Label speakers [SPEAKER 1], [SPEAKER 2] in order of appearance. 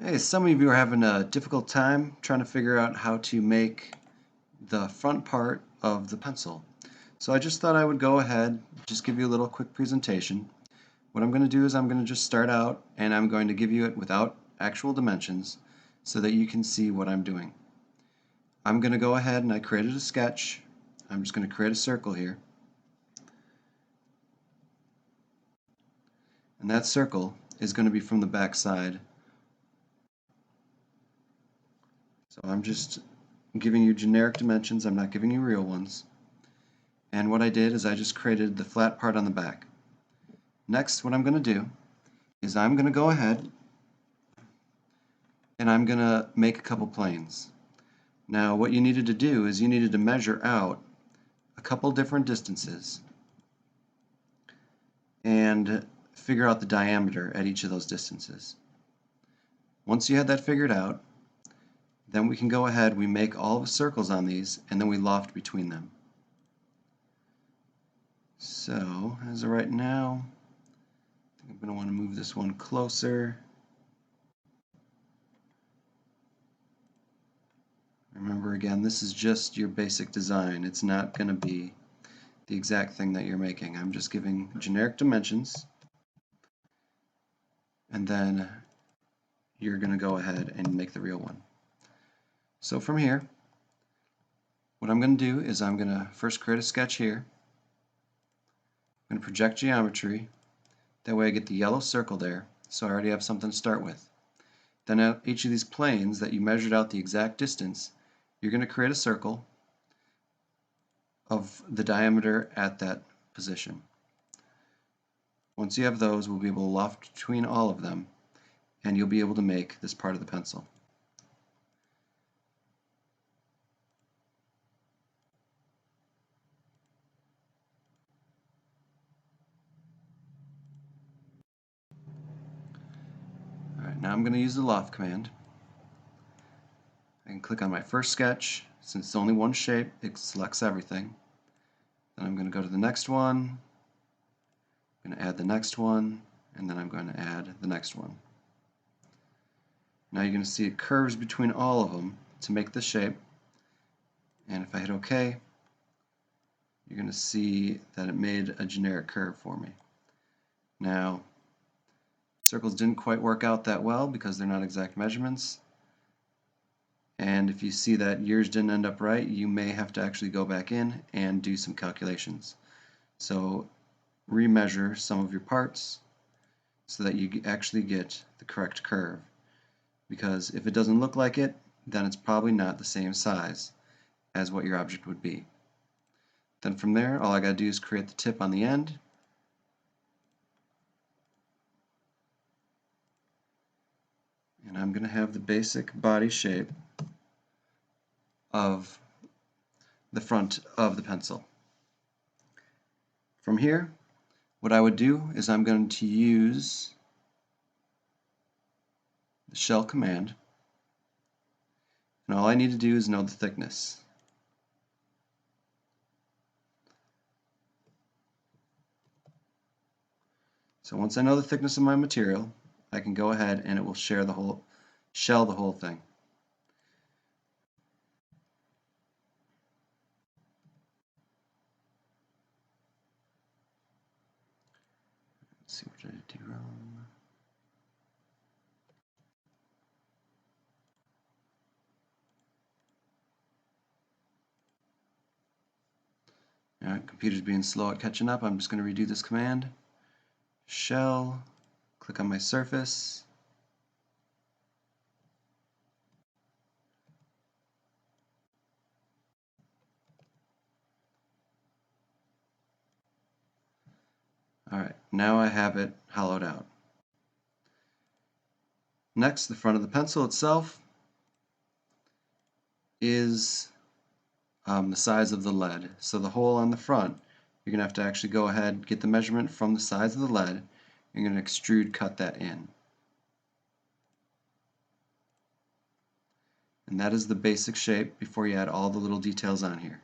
[SPEAKER 1] Hey, some of you are having a difficult time trying to figure out how to make the front part of the pencil. So I just thought I would go ahead, just give you a little quick presentation. What I'm going to do is I'm going to just start out and I'm going to give you it without actual dimensions so that you can see what I'm doing. I'm going to go ahead and I created a sketch. I'm just going to create a circle here. And that circle is going to be from the back side. So I'm just giving you generic dimensions. I'm not giving you real ones. And what I did is I just created the flat part on the back. Next, what I'm going to do is I'm going to go ahead and I'm going to make a couple planes. Now, what you needed to do is you needed to measure out a couple different distances and figure out the diameter at each of those distances. Once you had that figured out, then we can go ahead, we make all the circles on these, and then we loft between them. So, as of right now, I think I'm going to want to move this one closer. Remember, again, this is just your basic design. It's not going to be the exact thing that you're making. I'm just giving generic dimensions, and then you're going to go ahead and make the real one. So from here, what I'm going to do is I'm going to first create a sketch here. I'm going to project geometry. That way I get the yellow circle there, so I already have something to start with. Then at each of these planes that you measured out the exact distance, you're going to create a circle of the diameter at that position. Once you have those, we'll be able to loft between all of them, and you'll be able to make this part of the pencil. Alright, now I'm going to use the loft command. I can click on my first sketch. Since it's only one shape, it selects everything. Then I'm going to go to the next one. I'm going to add the next one, and then I'm going to add the next one. Now you're going to see it curves between all of them to make the shape. And if I hit OK, you're going to see that it made a generic curve for me. Now, circles didn't quite work out that well because they're not exact measurements. And if you see that yours didn't end up right, you may have to actually go back in and do some calculations. So remeasure some of your parts so that you actually get the correct curve. Because if it doesn't look like it, then it's probably not the same size as what your object would be. Then from there, all I got to do is create the tip on the end. And I'm going to have the basic body shape of the front of the pencil. From here, what I would do is I'm going to use the shell command, and all I need to do is know the thickness. So once I know the thickness of my material, I can go ahead and it will shell the whole thing. Let's see, what did I do wrong? Computer's being slow at catching up. I'm just going to redo this command. Shell, click on my surface. Alright, now I have it hollowed out. Next, the front of the pencil itself is the size of the lead. So the hole on the front, you're going to have to actually go ahead, get the measurement from the size of the lead. You're going to extrude cut that in. And that is the basic shape before you add all the little details on here.